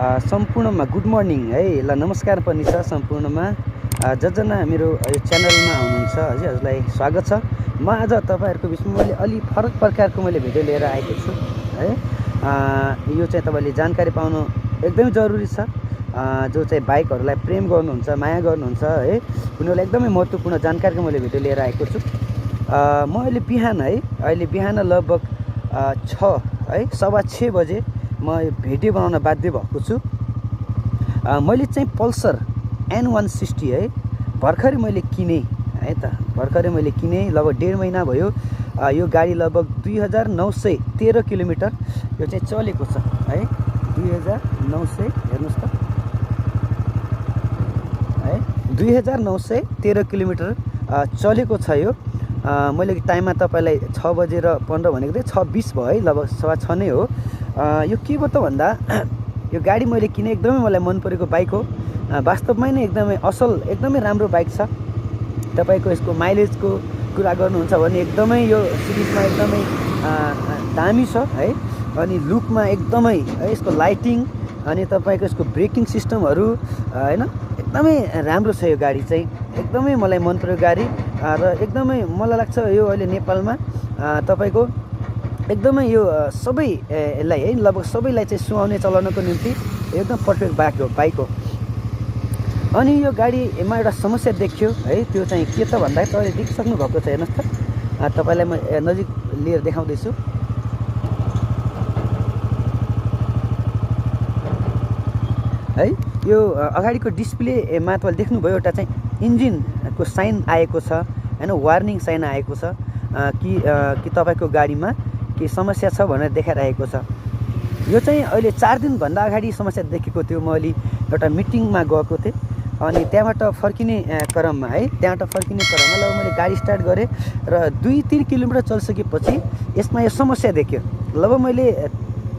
सम्पूर्णमा good morning है। ल नमस्कार पनि छ सम्पूर्णमा जजना मेरो यो च्यानलमा हुनुहुन्छ हजुरलाई स्वागत छ। म आज तपाईहरुको बिचमा मैले अलि फरक प्रकारको भिडियो लिएर आएको छु है। यो चाहिँ तपाईले जानकारी पाउनु एकदमै जरुरी छ। जो चाहिँ बाइकहरुलाई प्रेम गर्नुहुन्छ, माया गर्नुहुन्छ है, उनीहरुलाई एकदमै महत्त्वपूर्ण जानकारीको मैले भिडियो लिएर आएको छु। म अहिले बिहान लगभग 6 है 6:15 बजे म भिडियो बनाउन बाध्य भएको छु। मैले चाहिँ पल्सर N160 है भर्खरै मैले किने है त, भर्खरै मैले किने लगभग 1.5 महिना भयो। यो गाडी लगभग 2913 किलोमिटर यो चाहिँ चलेको छ है। 2900 हेर्नुस् त है, 2913 किलोमिटर चलेको छ यो। मैले टाइममा तपाईलाई 6:15 भनेको थिएँ, 6:20 भयो है, लगभग 6:15 नै हो। यो के भयो त भन्दा यो गाडी मैले किने एकदमै मलाई मन परेको बाइक हो। वास्तवमै नै एकदमै असल, एकदमै राम्रो बाइक छ। तपाईको यसको माइलेजको कुरा गर्नुहुन्छ भने एकदमै यो सिरिजमा एकदमै दामी छ है। अनि लुकमा एकदमै है, यसको लाइटिङ अनि तपाईको यसको ब्रेकिङ सिस्टमहरु हैन एकदमै राम्रो छ। यो गाडी चाहिँ एकदमै मलाई मन पर्यो गाडी। र एकदमै मलाई लाग्छ यो अहिले नेपालमा तपाईको एकदमै यो सबैलाई है, लगभग सबैलाई चाहिँ सुहाउने चलाउनको निम्ति एकदम पर्फेक्ट बाइक हो। अनि यो गाडीमा एउटा समस्या देखियो है, त्यो चाहिँ के त भन्दा तपाईले देखिसक्नु भएको छ। हेर्नुस् त, तपाईलाई म नजिक लिएर देखाउँदै छु है। यो अगाडिको डिस्प्लेमा तपाईले देख्नुभयो एउटा चाहिँ इन्जिनको साइन आएको छ हैन, वार्निङ साइन आएको छ कि तपाईको गाडीमा के समस्या छ भनेर देखाइरहेको छ। यो चाहिँ अहिले 4 दिन भन्दा अगाडि समस्या देखेको थियो। म अलि एउटा मिटिङमा गएको थिएँ अनि त्यहाँबाट फर्किने क्रममा लगभग मैले गाडी स्टार्ट गरेँ र 2-3 किलोमिटर चलिसकेपछि यसमा यो समस्या देखियो। लगभग मैले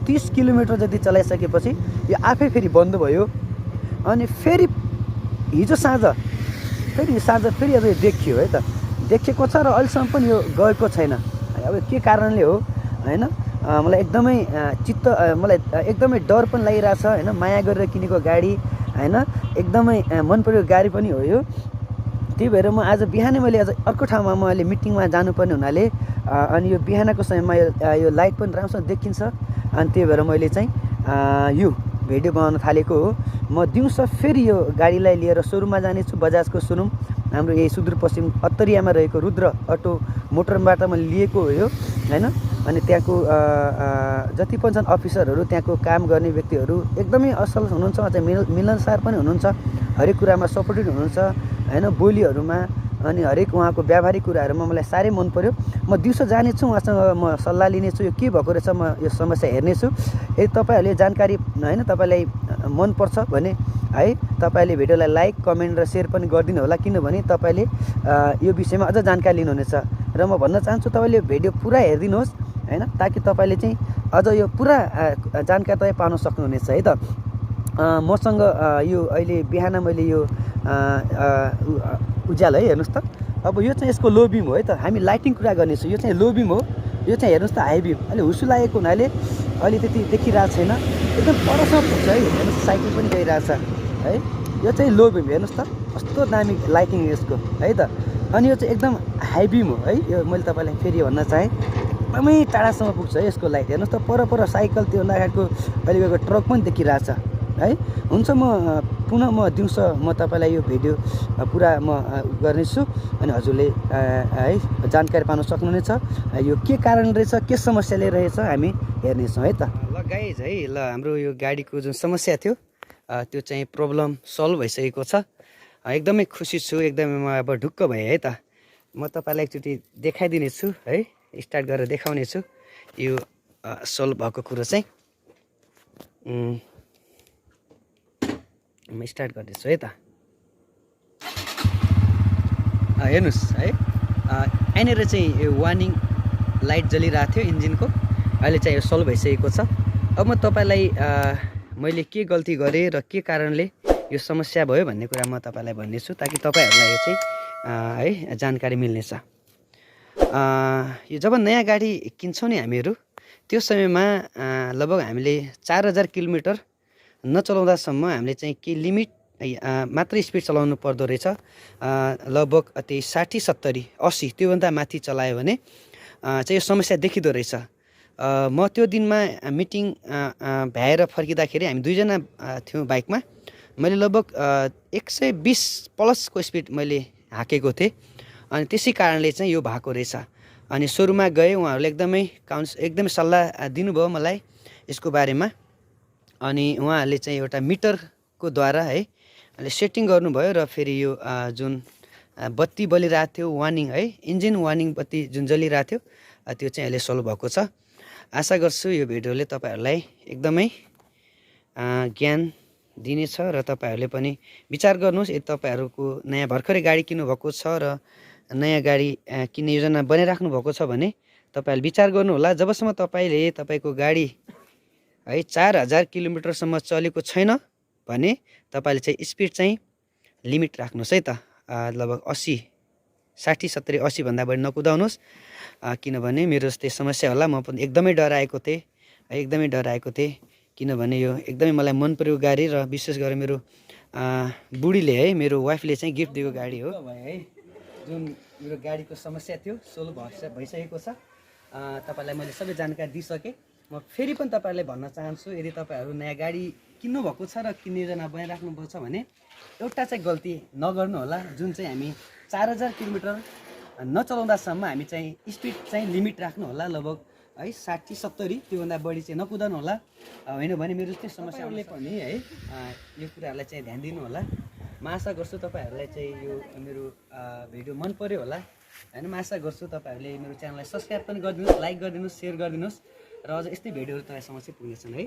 30 किलोमिटर जति चलाइसकेपछि यो आफै फेरि बन्द भयो। अनि फेरि हिजो साँझ फेरि अझै देखियो है त, देखेको छ र अहिलेसम्म पनि यो गएको छैन। अब के कारणले हो हैन, मलाई एकदमै मलाई एकदमै डर पनि लागिरहेछ हैन। माया गरेर किनेको गाडी हैन, एकदमै मन परेको गाडी पनि हो यो। त्यही भएर म आज बिहानै मैले आज अर्को ठाउँमा म अहिले मिटिङमा जानुपर्ने हुनाले अनि यो बिहानको समयमा यो लाइट पनि राम्रोसँग देखिन्छ। अनि त्यही भएर मैले चाहिँ यो भिडियो बनाउन थालेको हो। म दिउँसो फेरि यो गाडीलाई लिएर सोरुममा जानेछु, बजाजको सोरुम हाम्रो यही सुदूरपश्चिम अत्तरियामा रहेको रुद्र अटो मोटरबाट मैले लिएको हो यो हैन। अनि त्यहाँको जति पनि छन् अफिसरहरू, त्यहाँको काम गर्ने व्यक्तिहरू एकदमै असल हुनुहुन्छ, अझै मिलनसार पनि हुनुहुन्छ, हरेक कुरामा सपोर्टेड हुनुहुन्छ हैन, बोलीहरूमा अनि हरेक उहाँको व्यावहारिक कुराहरूमा मलाई साह्रै मन पर्यो। म दिउँसो जानेछु, उहाँसँग म सल्लाह लिनेछु, यो के भएको रहेछ म यो समस्या हेर्नेछु। यदि तपाईहरुले जानकारी हैन तपाईलाई मन पर्छ भने है तपाईले भिडियोलाई लाइक, कमेन्ट र शेयर पनि गरिदिनु होला, किनभने तपाईले यो विषयमा अझ जानकारी लिनुहुनेछ। र म भन्न चाहन्छु तपाईले भिडियो पुरा हेरिदिनुहोस् हैन, ताकि तपाईले चाहिँ अझ यो पुरा जानकारी तपाई पाउन सक्नुहुनेछ है त। मसँग यो अहिले बिहान मैले यो उज्यालो है, हेर्नुस् त। अब यो चाहिँ यसको लो बिम हो है त, हामी लाइटिङ कुरा गर्नेछौँ। यो चाहिँ लो बिम हो, यो चाहिँ हेर्नुस् त हाई बिम। अहिले हुसु लागेको हुनाले अहिले त्यति देखिरहेको छैन, एकदम परसम्म पुग्छ है। हेर्नुस् साइकल पनि गइरहेछ है। यो चाहिँ लो बिम हेर्नुस् त, कस्तो दामी लाइटिङ यसको है त। अनि यो चाहिँ एकदम हाई बिम हो है। यो मैले तपाईलाई फेरि भन्न चाहेँ, एकदमै टाढासम्म पुग्छ है यसको लाइट। हेर्नुस् त, पर साइकल त्यो लगाएको अहिले गएको ट्रक पनि देखिरहेछ है। हुन्छ, म दिउँसो म तपाईलाई यो भिडियो पुरा म गर्नेछु अनि हजुरले है जानकारी पाउन सक्नुहुनेछ। यो के कारण रहेछ, के समस्याले रहेछ हामी हेर्नेछौँ है त। ल गाइज है, ल हाम्रो यो गाडीको जुन समस्या थियो त्यो चाहिँ प्रब्लम सल्भ भइसकेको छ। एकदमै खुसी छु, एकदमै म अब ढुक्क भएँ है त। म तपाईलाई एकचोटि देखाइदिनेछु है, स्टार्ट गरेर देखाउने छु यो सल्भ भएको कुरो चाहिँ। म स्टार्ट गर्दैछु है त। हेर्नुस् है, यहाँनिर चाहिँ यो वार्निङ लाइट जलिरहेको थियो इन्जिनको, अहिले चाहिँ यो सल्भ भइसकेको छ। अब म तपाईलाई मैले के गल्ती गरेँ र के कारणले यो समस्या भयो भन्ने कुरा म तपाईलाई भन्नेछु, ताकि तपाईहरुलाई यो चाहिँ है जानकारी मिल्नेछ। यो जब नयाँ गाडी किन्छौँ नि हामीहरू, त्यो समयमा लगभग हामीले 4000 किलोमिटर नचलाउँदासम्म हामीले चाहिँ के लिमिट मात्रै स्पिड चलाउनु पर्दो रहेछ। लगभग त्यही 60 70 80 त्योभन्दा माथि चलायो भने चाहिँ यो समस्या देखिँदो रहेछ। म त्यो दिनमा मिटिङ भ्याएर फर्किँदाखेरि हामी दुईजना थियौँ बाइकमा। मैले लगभग 120 प्लसको स्पिड मैले हाकेको थिएँ अनि त्यसै कारणले चाहिँ यो भएको रहेछ। अनि सोरुममा गएँ, उहाँहरूले एकदमै सल्लाह दिनुभयो मलाई यसको बारेमा। अनि उहाँहरूले चाहिँ एउटा मिटरको द्वारा है सेटिङ गर्नुभयो र फेरि यो जुन बत्ती बलिरहेको थियो वार्निङ है, इन्जिन वार्निङ बत्ती जुन जलिरहेको थियो त्यो चाहिँ अहिले सल्भ भएको छ। आशा गर्छु यो भिडियोले तपाईँहरूलाई एकदमै ज्ञान दिनेछ र तपाईँहरूले पनि विचार गर्नुहोस्। यदि तपाईँहरूको नयाँ भर्खरै गाडी किन्नुभएको छ र नयाँ गाडी किन्ने योजना बनाइराख्नु भएको छ भने तपाईँहरूले विचार गर्नुहोला। जबसम्म तपाईँले तपाईँको गाडी है 4000 किलोमिटरसम्म चलेको छैन भने तपाईँले चाहिँ स्पिड चाहिँ लिमिट राख्नुहोस् है त। लगभग 80 60 70 80 भन्दा बढी नकुदाउनुहोस्, किनभने मेरो जस्तै समस्या होला। म पनि एकदमै डराएको थिएँ किनभने यो एकदमै मलाई मन परेको गाडी र विशेष गरेर मेरो बुढीले है, मेरो वाइफले चाहिँ गिफ्ट दिएको गाडी हो है। जुन मेरो गाडीको समस्या थियो सोल्भ भइसकेको छ। तपाईँलाई मैले सबै जानकारी दिइसकेँ। म फेरि पनि तपाईँहरूलाई भन्न चाहन्छु, यदि तपाईँहरू नयाँ गाडी किन्नुभएको छ र किन्ने योजना बनाइराख्नुभएको छ भने एउटा चाहिँ गल्ती नगर्नु होला, जुन चाहिँ हामी 4000 किलोमिटर नचलाउँदासम्म हामी चाहिँ स्पिड चाहिँ लिमिट राख्नु होला। लगभग है 60 70 त्योभन्दा बढी चाहिँ नकुदाउनु होला। होइन भने मेरो जस्तै समस्याहरूले पनि है यो कुराहरूलाई चाहिँ ध्यान दिनु होला। म आशा गर्छु तपाईँहरूलाई चाहिँ यो मेरो भिडियो मन पर्यो होला होइन। म आशा गर्छु तपाईँहरूले मेरो च्यानललाई सब्सक्राइब पनि गरिदिनुहोस्, लाइक गरिदिनुहोस्, सेयर गरिदिनुहोस् र अझ यस्तै भिडियोहरू तपाईँसम्म चाहिँ पुग्नेछन् है।